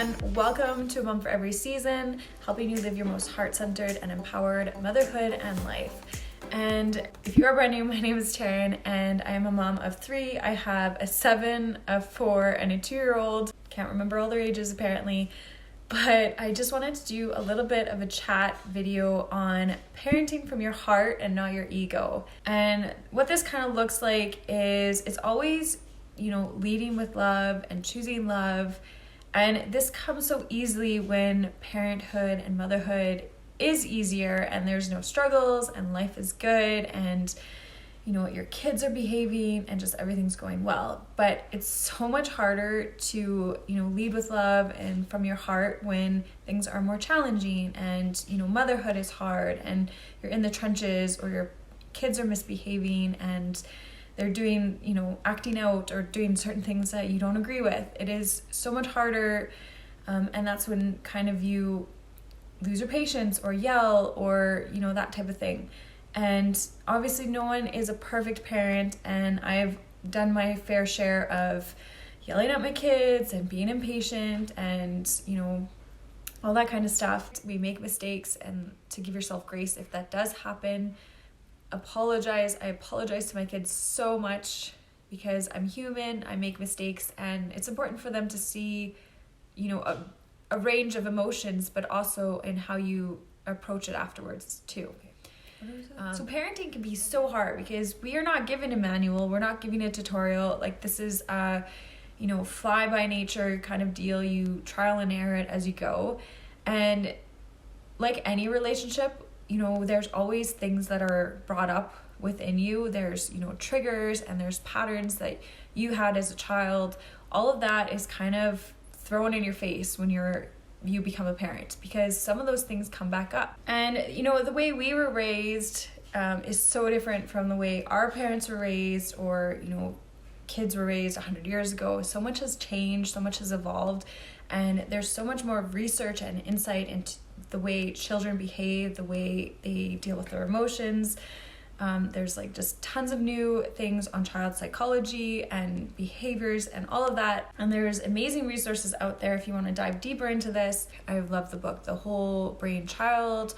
everyone. Welcome to A Mom for Every Season, helping you live your most heart-centered and empowered motherhood and life. And if you are brand new, my name is Taryn and I am a mom of 3. I have a 7, a 4, and a 2-year-old. Can't remember all their ages apparently, but I just wanted to do a little bit of a chat video on parenting from your heart and not your ego. And what this kind of looks like is it's always, leading with love and choosing love. And this comes so easily when parenthood and motherhood is easier and there's no struggles and life is good and your kids are behaving and just everything's going well. But it's so much harder to lead with love and from your heart when things are more challenging and motherhood is hard and you're in the trenches or your kids are misbehaving and they're doing acting out or doing certain things that you don't agree with. It is so much harder, and that's when kind of you lose your patience or yell or that type of thing. And obviously no one is a perfect parent, and I've done my fair share of yelling at my kids and being impatient and all that kind of stuff. We make mistakes, and to give yourself grace if that does happen. Apologize. I apologize to my kids so much because I'm human, I make mistakes, and it's important for them to see a range of emotions, but also in how you approach it afterwards too. So parenting can be so hard because we are not given a manual, we're not giving a tutorial. Like, this is a fly by nature kind of deal. You trial and error it as you go, and like any relationship, there's always things that are brought up within you. There's triggers and there's patterns that you had as a child. All of that is kind of thrown in your face when you become a parent, because some of those things come back up. And the way we were raised is so different from the way our parents were raised, or kids were raised 100 years ago. So much has changed, so much has evolved, and there's so much more research and insight into the way children behave, the way they deal with their emotions. There's just tons of new things on child psychology and behaviors and all of that. And there's amazing resources out there if you want to dive deeper into this. I love the book, The Whole Brain Child,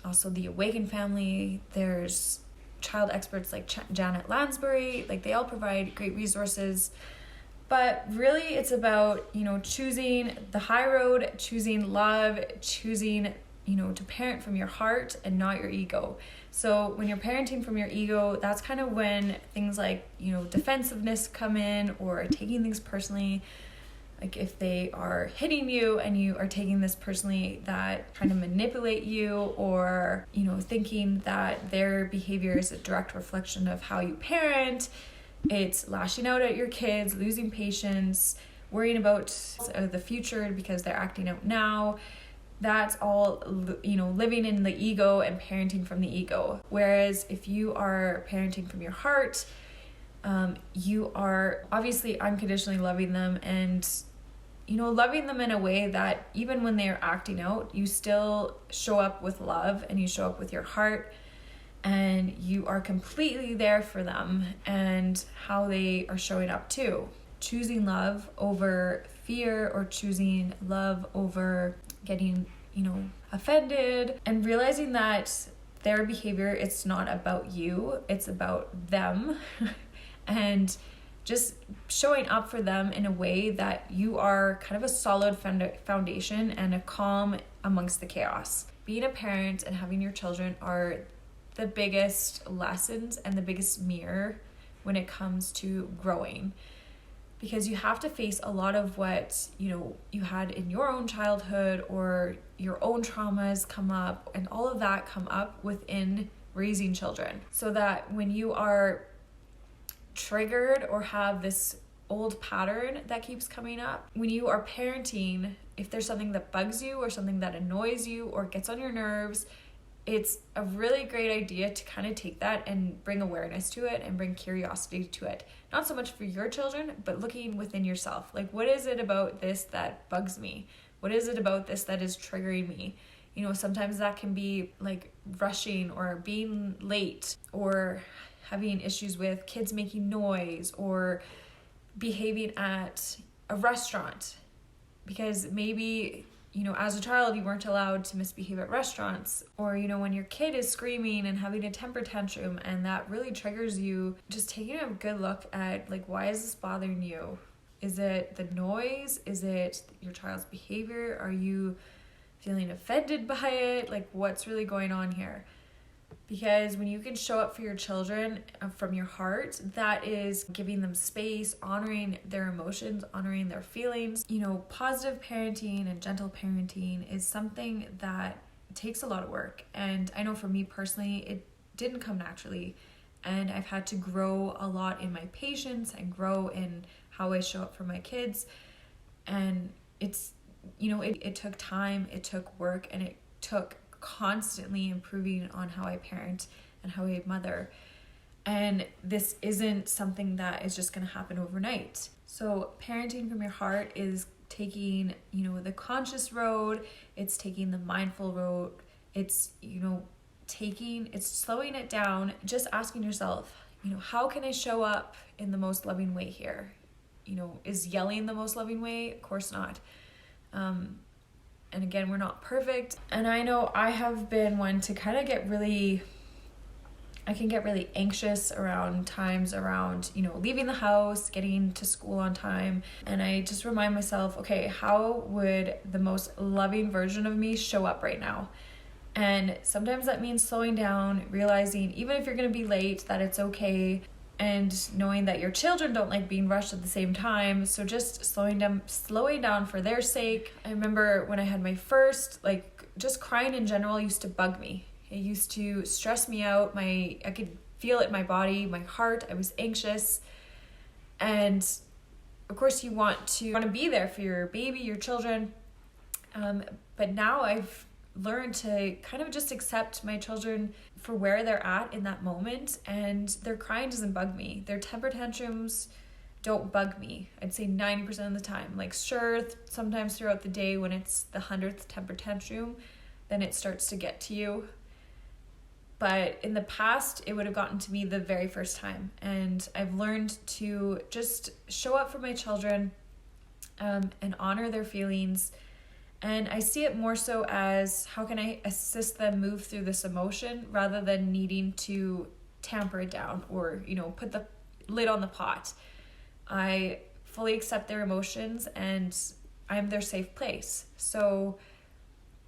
also The Awakened Family. There's child experts like Janet Lansbury. They all provide great resources. But really it's about, choosing the high road, choosing love, choosing, to parent from your heart and not your ego. So when you're parenting from your ego, that's kind of when things like, defensiveness come in, or taking things personally. Like if they are hitting you and you are taking this personally, that kind of manipulate you, or, thinking that their behavior is a direct reflection of how you parent. It's lashing out at your kids, losing patience, worrying about the future because they're acting out now. That's all, living in the ego and parenting from the ego. Whereas if you are parenting from your heart, you are obviously unconditionally loving them and, loving them in a way that even when they're acting out, you still show up with love and you show up with your heart. And you are completely there for them and how they are showing up too. Choosing love over fear, or choosing love over getting, offended, and realizing that their behavior, it's not about you, it's about them. And just showing up for them in a way that you are kind of a solid foundation and a calm amongst the chaos. Being a parent and having your children are the biggest lessons and the biggest mirror when it comes to growing, because you have to face a lot of what you had in your own childhood, or your own traumas come up, and all of that come up within raising children. So that when you are triggered or have this old pattern that keeps coming up, when you are parenting, if there's something that bugs you or something that annoys you or gets on your nerves, it's a really great idea to kind of take that and bring awareness to it and bring curiosity to it. Not so much for your children, but looking within yourself. What is it about this that bugs me? What is it about this that is triggering me? Sometimes that can be rushing or being late, or having issues with kids making noise, or behaving at a restaurant. because maybe, you know, as a child, you weren't allowed to misbehave at restaurants, or, you know, when your kid is screaming and having a temper tantrum and that really triggers you, just taking a good look at, like, why is this bothering you? Is it the noise? Is it your child's behavior? Are you feeling offended by it? Like, what's really going on here? Because when you can show up for your children from your heart, that is giving them space, honoring their emotions, honoring their feelings. You know, positive parenting and gentle parenting is something that takes a lot of work. And I know for me personally, it didn't come naturally. And I've had to grow a lot in my patience and grow in how I show up for my kids. And it's, you know, it took time, it took work, and it took constantly improving on how I parent and how I mother. And this isn't something that is just going to happen overnight. So parenting from your heart is taking, you know, the conscious road, it's taking the mindful road, it's, you know, it's slowing it down, just asking yourself, you know, how can I show up in the most loving way here? You know, is yelling the most loving way? Of course not. And again, we're not perfect. And I know I have been one to kind of get really anxious around times around, you know, leaving the house, getting to school on time. And I just remind myself, okay, how would the most loving version of me show up right now? And sometimes that means slowing down, realizing even if you're going to be late, that it's okay. And knowing that your children don't like being rushed at the same time. So just slowing down for their sake. I remember when I had my first, like, just crying in general used to bug me. It used to stress me out. I could feel it in my body, my heart. I was anxious. And of course you want to be there for your baby, your children. But now I've learned to kind of just accept my children for where they're at in that moment, and their crying doesn't bug me. Their temper tantrums don't bug me. I'd say 90% of the time. Like, sure, sometimes throughout the day when it's the 100th temper tantrum, then it starts to get to you. But in the past, it would have gotten to me the very first time. And I've learned to just show up for my children and honor their feelings. And I see it more so as, how can I assist them move through this emotion rather than needing to tamper it down or, you know, put the lid on the pot. I fully accept their emotions and I'm their safe place. So,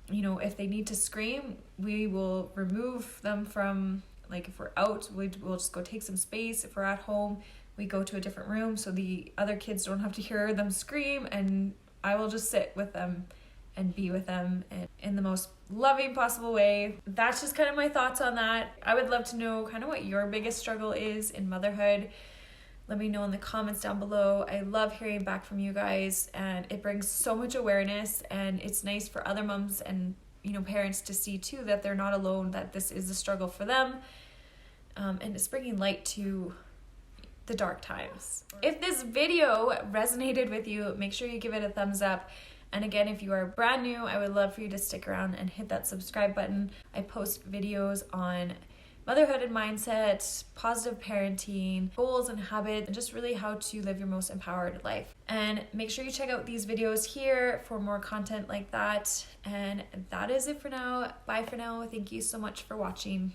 you know, if they need to scream, we will remove them from, like, if we're out, we'll just go take some space. If we're at home, we go to a different room so the other kids don't have to hear them scream, and I will just sit with them and be with them in the most loving possible way. That's just kind of my thoughts on that. I would love to know kind of what your biggest struggle is in motherhood. Let me know in the comments down below. I love hearing back from you guys, and it brings so much awareness, and it's nice for other moms and, you know, parents to see too that they're not alone, that this is a struggle for them, and it's bringing light to the dark times. If this video resonated with you, make sure you give it a thumbs up. And again, if you are brand new, I would love for you to stick around and hit that subscribe button. I post videos on motherhood and mindset, positive parenting, goals and habits, and just really how to live your most empowered life. And make sure you check out these videos here for more content like that. And that is it for now. Bye for now. Thank you so much for watching.